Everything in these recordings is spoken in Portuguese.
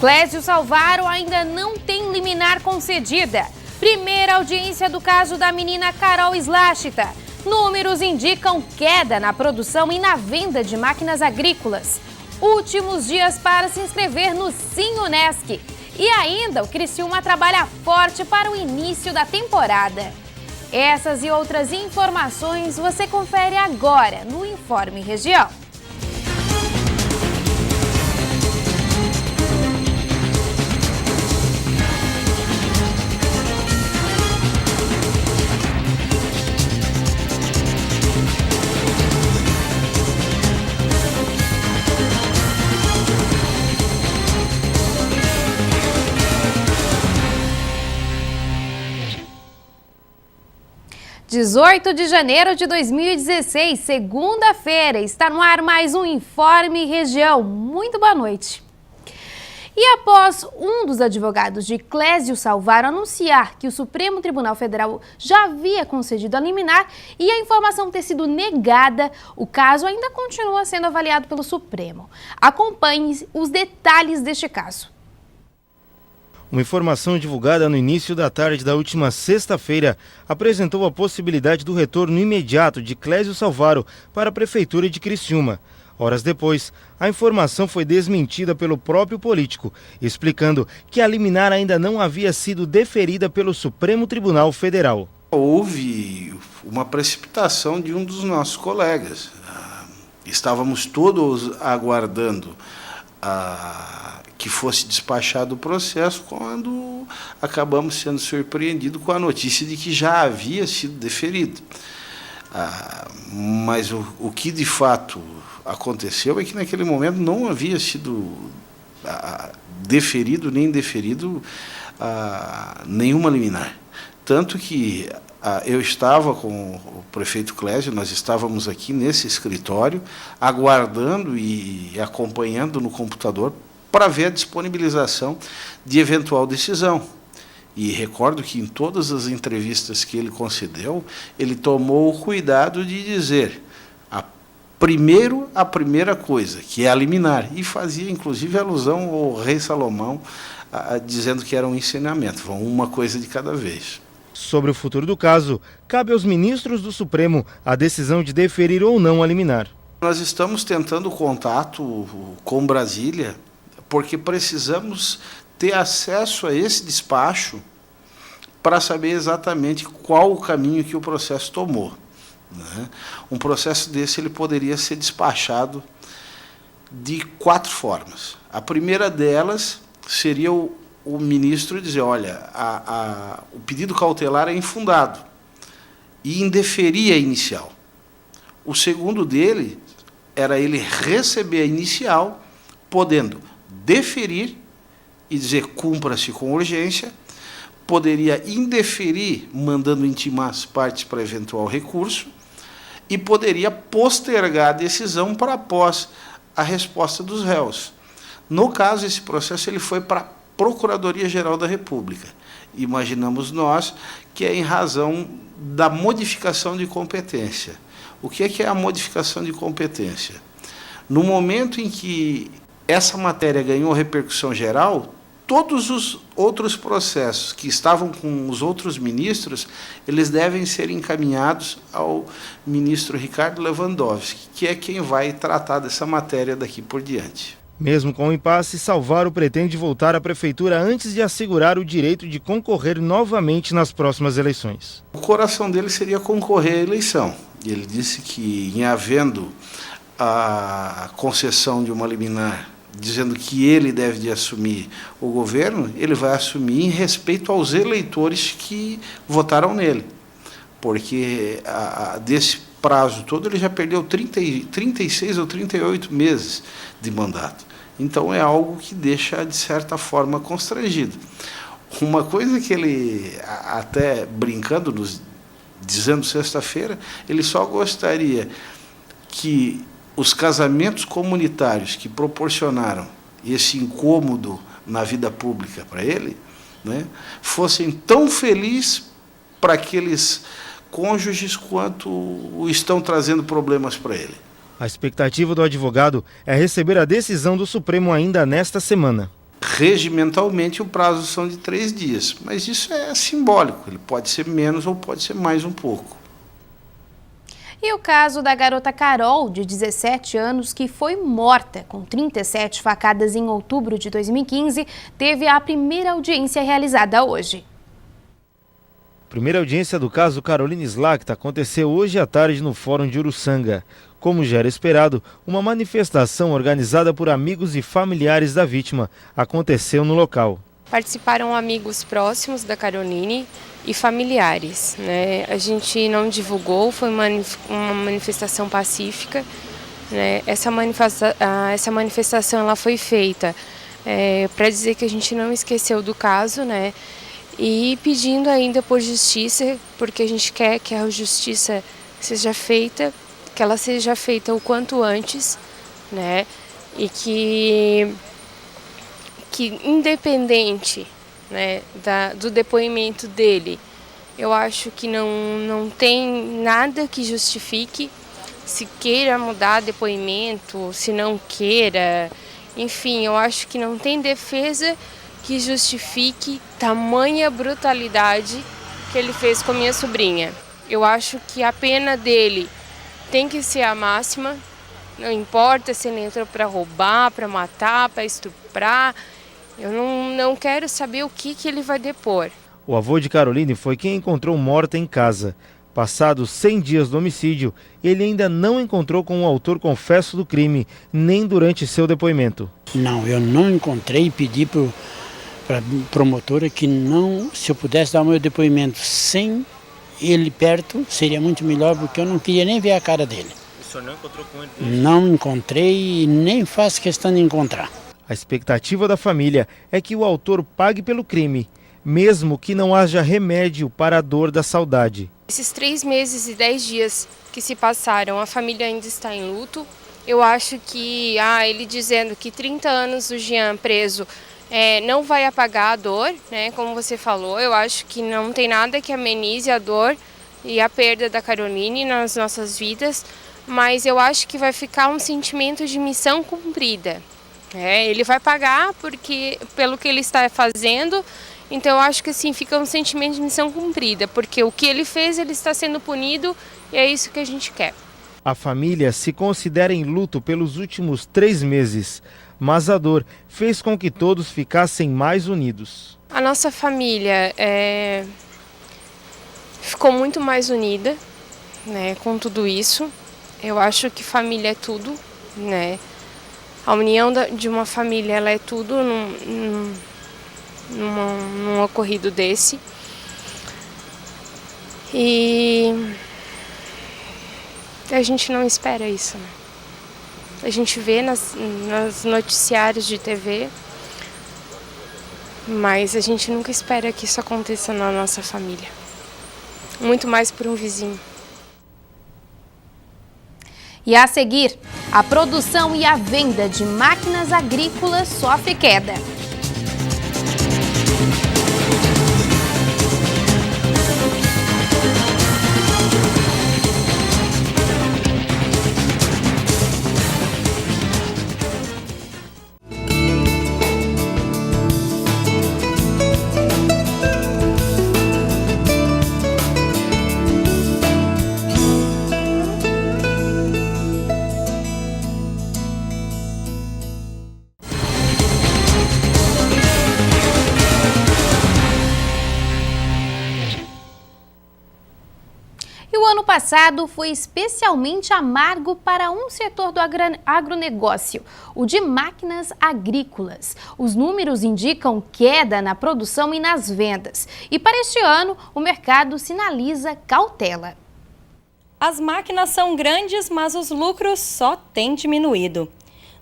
Clésio Salvaro ainda não tem liminar concedida. Primeira audiência do caso da menina Carol Slashita. Números indicam queda na produção e na venda de máquinas agrícolas. Últimos dias para se inscrever no Sim Unesc. E ainda o Criciúma trabalha forte para o início da temporada. Essas e outras informações você confere agora no Informe Região. (18 de janeiro de 2016, segunda-feira, está no ar mais um Informe Região. Muito boa noite. E após um dos advogados de Clésio Salvaro anunciar que o Supremo Tribunal Federal já havia concedido a liminar e a informação ter sido negada, o caso ainda continua sendo avaliado pelo Supremo. Acompanhe os detalhes deste caso. Uma informação divulgada no início da tarde da última sexta-feira apresentou a possibilidade do retorno imediato de Clésio Salvaro para a Prefeitura de Criciúma. Horas depois, a informação foi desmentida pelo próprio político, explicando que a liminar ainda não havia sido deferida pelo Supremo Tribunal Federal. Houve uma precipitação de um dos nossos colegas. Estávamos todos aguardando que fosse despachado o processo, quando acabamos sendo surpreendidos com a notícia de que já havia sido deferido. Mas o que de fato aconteceu é que naquele momento não havia sido deferido nem deferido nenhuma liminar. Tanto que eu estava com o prefeito Clésio, nós estávamos aqui nesse escritório, aguardando e acompanhando no computador para ver a disponibilização de eventual decisão. E recordo que em todas as entrevistas que ele concedeu, ele tomou o cuidado de dizer a primeira coisa, que é a liminar, e fazia inclusive alusão ao rei Salomão, dizendo que era um ensinamento, vão uma coisa de cada vez. Sobre o futuro do caso, cabe aos ministros do Supremo a decisão de deferir ou não a liminar. Nós estamos tentando contato com Brasília, porque precisamos ter acesso a esse despacho para saber exatamente qual o caminho que o processo tomou, né? Um processo desse ele poderia ser despachado de 4 formas. A primeira delas seria o ministro dizer, olha, o pedido cautelar é infundado e indeferir a inicial. O segundo dele era ele receber a inicial, podendo deferir e dizer cumpra-se com urgência, poderia indeferir, mandando intimar as partes para eventual recurso, e poderia postergar a decisão para após a resposta dos réus. No caso, esse processo ele foi para a Procuradoria-Geral da República. Imaginamos nós que é em razão da modificação de competência. O que é a modificação de competência? No momento em que essa matéria ganhou repercussão geral, todos os outros processos que estavam com os outros ministros, eles devem ser encaminhados ao ministro Ricardo Lewandowski, que é quem vai tratar dessa matéria daqui por diante. Mesmo com o impasse, Salvaro pretende voltar à prefeitura antes de assegurar o direito de concorrer novamente nas próximas eleições. O coração dele seria concorrer à eleição. Ele disse que, em havendo a concessão de uma liminar dizendo que ele deve de assumir o governo, ele vai assumir em respeito aos eleitores que votaram nele. Porque desse prazo todo ele já perdeu 36 ou 38 meses de mandato. Então é algo que deixa, de certa forma, constrangido. Uma coisa que ele, até brincando, dizendo sexta-feira, ele só gostaria que os casamentos comunitários que proporcionaram esse incômodo na vida pública para ele, né, fossem tão felizes para aqueles cônjuges quanto estão trazendo problemas para ele. A expectativa do advogado é receber a decisão do Supremo ainda nesta semana. Regimentalmente, o prazo são de 3 dias, mas isso é simbólico, ele pode ser menos ou pode ser mais um pouco. E o caso da garota Carol, de 17 anos, que foi morta com 37 facadas em outubro de 2015, teve a primeira audiência realizada hoje. Primeira audiência do caso Caroline Slachta aconteceu hoje à tarde no Fórum de Uruçanga. Como já era esperado, uma manifestação organizada por amigos e familiares da vítima aconteceu no local. Participaram amigos próximos da Caroline e familiares, né? A gente não divulgou, foi uma manifestação pacífica, né? Essa manifestação ela foi feita para dizer que a gente não esqueceu do caso, né? E pedindo ainda por justiça, porque a gente quer que a justiça seja feita, que ela seja feita o quanto antes, né? E que independente, né, do depoimento dele, eu acho que não tem nada que justifique, se queira mudar depoimento, se não queira, enfim, eu acho que não tem defesa que justifique tamanha brutalidade que ele fez com a minha sobrinha. Eu acho que a pena dele tem que ser a máxima, não importa se ele entrou para roubar, para matar, para estuprar, eu não quero saber o que ele vai depor. O avô de Caroline foi quem encontrou morta em casa. Passados 100 dias do homicídio, ele ainda não encontrou com o autor confesso do crime, nem durante seu depoimento. Não, eu não encontrei e pedi para a promotora que não, se eu pudesse dar o meu depoimento sem ele perto, seria muito melhor, porque eu não queria nem ver a cara dele. O senhor não encontrou com ele? Não encontrei e nem faço questão de encontrar. A expectativa da família é que o autor pague pelo crime, mesmo que não haja remédio para a dor da saudade. Esses 3 meses e 10 dias que se passaram, a família ainda está em luto. Eu acho que ele dizendo que 30 anos do Jean preso não vai apagar a dor, né? Como você falou, eu acho que não tem nada que amenize a dor e a perda da Caroline nas nossas vidas, mas eu acho que vai ficar um sentimento de missão cumprida. Ele vai pagar pelo que ele está fazendo, então eu acho que assim, fica um sentimento de missão cumprida, porque o que ele fez, ele está sendo punido e é isso que a gente quer. A família se considera em luto pelos últimos 3 meses, mas a dor fez com que todos ficassem mais unidos. A nossa família ficou muito mais unida, né, com tudo isso. Eu acho que família é tudo, né? A união de uma família ela é tudo num ocorrido desse. E a gente não espera isso, né? A gente vê nas noticiários de TV, mas a gente nunca espera que isso aconteça na nossa família. Muito mais por um vizinho. E a seguir, a produção e a venda de máquinas agrícolas sofre queda. O ano passado foi especialmente amargo para um setor do agronegócio, o de máquinas agrícolas. Os números indicam queda na produção e nas vendas. E para este ano, o mercado sinaliza cautela. As máquinas são grandes, mas os lucros só têm diminuído.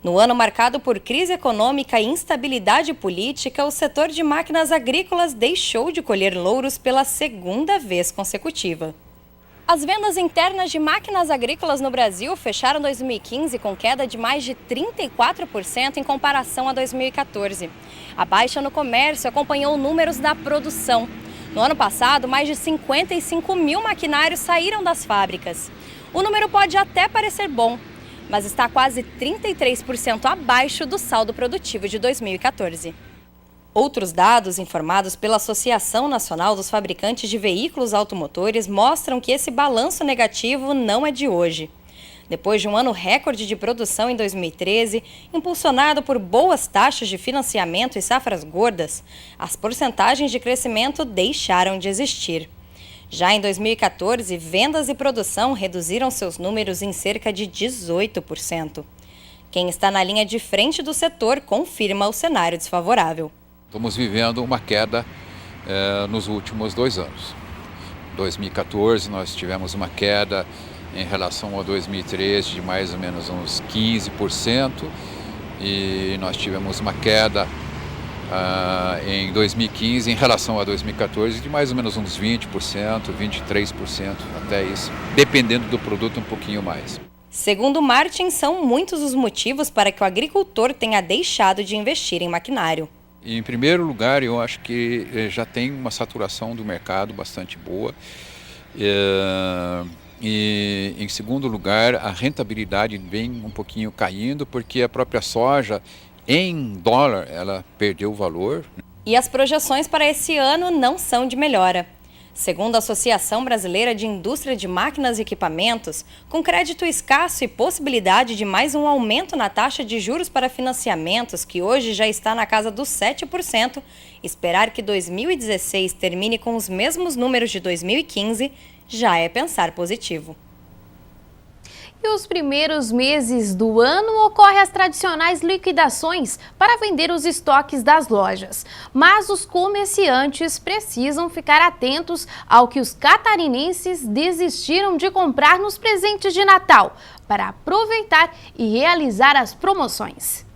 No ano marcado por crise econômica e instabilidade política, o setor de máquinas agrícolas deixou de colher louros pela 2ª vez consecutiva. As vendas internas de máquinas agrícolas no Brasil fecharam 2015 com queda de mais de 34% em comparação a 2014. A baixa no comércio acompanhou números da produção. No ano passado, mais de 55 mil maquinários saíram das fábricas. O número pode até parecer bom, mas está quase 33% abaixo do saldo produtivo de 2014. Outros dados informados pela Associação Nacional dos Fabricantes de Veículos Automotores mostram que esse balanço negativo não é de hoje. Depois de um ano recorde de produção em 2013, impulsionado por boas taxas de financiamento e safras gordas, as porcentagens de crescimento deixaram de existir. Já em 2014, vendas e produção reduziram seus números em cerca de 18%. Quem está na linha de frente do setor confirma o cenário desfavorável. Estamos vivendo uma queda nos últimos 2 anos. Em 2014 nós tivemos uma queda em relação a 2013 de mais ou menos uns 15% e nós tivemos uma queda em 2015 em relação a 2014 de mais ou menos uns 20%, 23%, até isso, dependendo do produto um pouquinho mais. Segundo Martin, são muitos os motivos para que o agricultor tenha deixado de investir em maquinário. Em primeiro lugar, eu acho que já tem uma saturação do mercado bastante boa. E em segundo lugar, a rentabilidade vem um pouquinho caindo, porque a própria soja, em dólar, ela perdeu o valor. E as projeções para esse ano não são de melhora. Segundo a Associação Brasileira de Indústria de Máquinas e Equipamentos, com crédito escasso e possibilidade de mais um aumento na taxa de juros para financiamentos, que hoje já está na casa dos 7%, esperar que 2016 termine com os mesmos números de 2015 já é pensar positivo. E os primeiros meses do ano ocorrem as tradicionais liquidações para vender os estoques das lojas. Mas os comerciantes precisam ficar atentos ao que os catarinenses desistiram de comprar nos presentes de Natal, para aproveitar e realizar as promoções.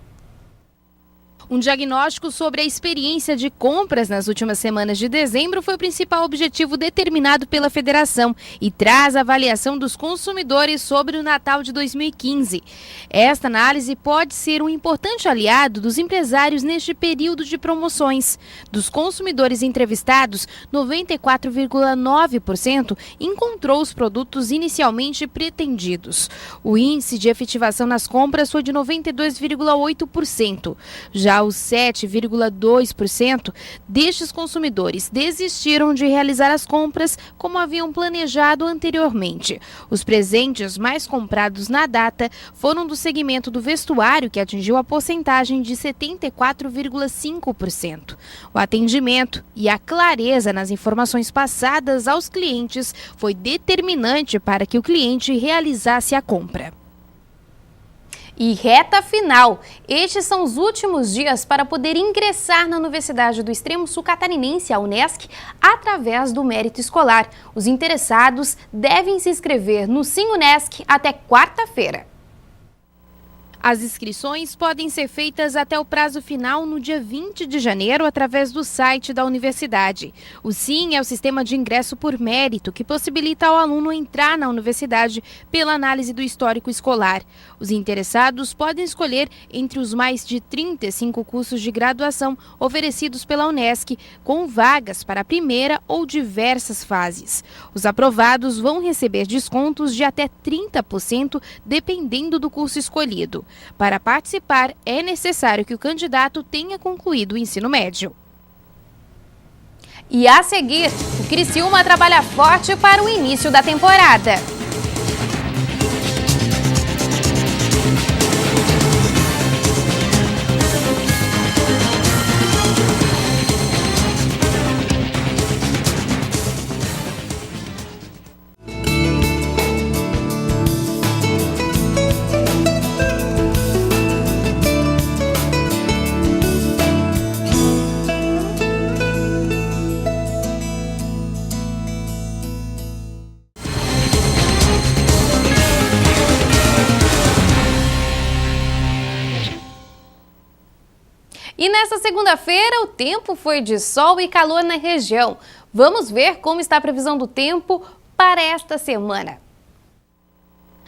Um diagnóstico sobre a experiência de compras nas últimas semanas de dezembro foi o principal objetivo determinado pela federação e traz a avaliação dos consumidores sobre o Natal de 2015. Esta análise pode ser um importante aliado dos empresários neste período de promoções. Dos consumidores entrevistados, 94,9% encontrou os produtos inicialmente pretendidos. O índice de efetivação nas compras foi de 92,8%. Já os 7,2% destes consumidores desistiram de realizar as compras como haviam planejado anteriormente. Os presentes mais comprados na data foram do segmento do vestuário, que atingiu a porcentagem de 74,5%. O atendimento e a clareza nas informações passadas aos clientes foi determinante para que o cliente realizasse a compra. E reta final. Estes são os últimos dias para poder ingressar na Universidade do Extremo Sul Catarinense, a Unesc, através do mérito escolar. Os interessados devem se inscrever no Sim Unesc até quarta-feira. As inscrições podem ser feitas até o prazo final no dia 20 de janeiro através do site da universidade. O SIM é o sistema de ingresso por mérito que possibilita ao aluno entrar na universidade pela análise do histórico escolar. Os interessados podem escolher entre os mais de 35 cursos de graduação oferecidos pela Unesc, com vagas para a primeira ou diversas fases. Os aprovados vão receber descontos de até 30%, dependendo do curso escolhido. Para participar, é necessário que o candidato tenha concluído o ensino médio. E a seguir, o Criciúma trabalha forte para o início da temporada. E nesta segunda-feira, o tempo foi de sol e calor na região. Vamos ver como está a previsão do tempo para esta semana.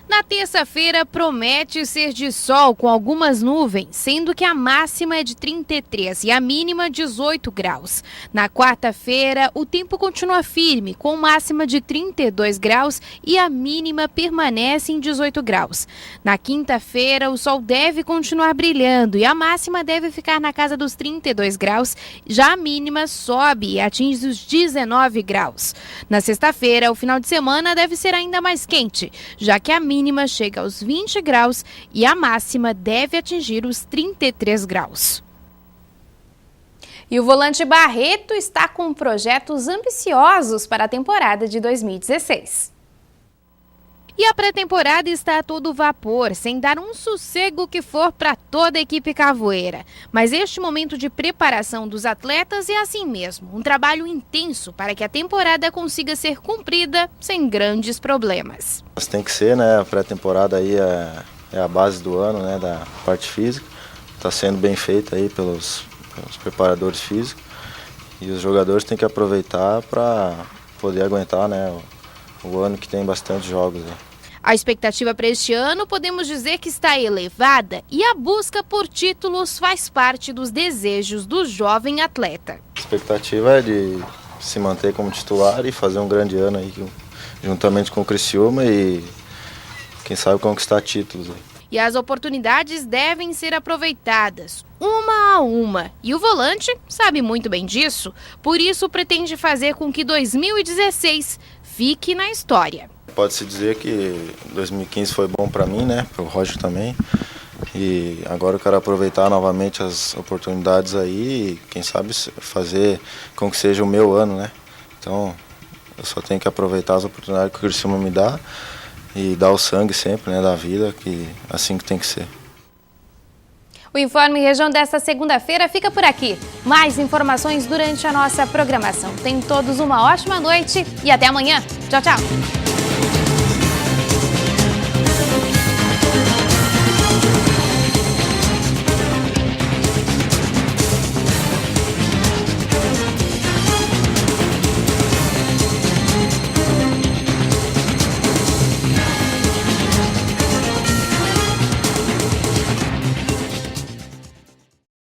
Na terça-feira, promete ser de sol com algumas nuvens, sendo que a máxima é de 33 e a mínima 18 graus. Na quarta-feira, o tempo continua firme, com máxima de 32 graus e a mínima permanece em 18 graus. Na quinta-feira, o sol deve continuar brilhando e a máxima deve ficar na casa dos 32 graus, já a mínima sobe e atinge os 19 graus. Na sexta-feira, o final de semana deve ser ainda mais quente, já que a mínima chega aos 20 graus e a máxima deve atingir os 33 graus. E o volante Barreto está com projetos ambiciosos para a temporada de 2016. E a pré-temporada está a todo vapor, sem dar um sossego que for para toda a equipe carvoeira. Mas este momento de preparação dos atletas é assim mesmo, um trabalho intenso para que a temporada consiga ser cumprida sem grandes problemas. Mas tem que ser, né? A pré-temporada aí é a base do ano, né? Da parte física. Está sendo bem feita aí pelos preparadores físicos. E os jogadores têm que aproveitar para poder aguentar, né? O ano que tem bastante jogos aí. A expectativa para este ano podemos dizer que está elevada e a busca por títulos faz parte dos desejos do jovem atleta. A expectativa é de se manter como titular e fazer um grande ano aí, juntamente com o Criciúma e quem sabe conquistar títulos aí. E as oportunidades devem ser aproveitadas, uma a uma. E o volante sabe muito bem disso, por isso pretende fazer com que 2016 fique na história. Pode-se dizer que 2015 foi bom para mim, né? Para o Roger também. E agora eu quero aproveitar novamente as oportunidades aí e, quem sabe, fazer com que seja o meu ano, né? Então, eu só tenho que aproveitar as oportunidades que o Criciúma me dá e dar o sangue sempre, né, da vida, que assim que tem que ser. O Informe Região desta segunda-feira fica por aqui. Mais informações durante a nossa programação. Tenham todos uma ótima noite e até amanhã. Tchau, tchau.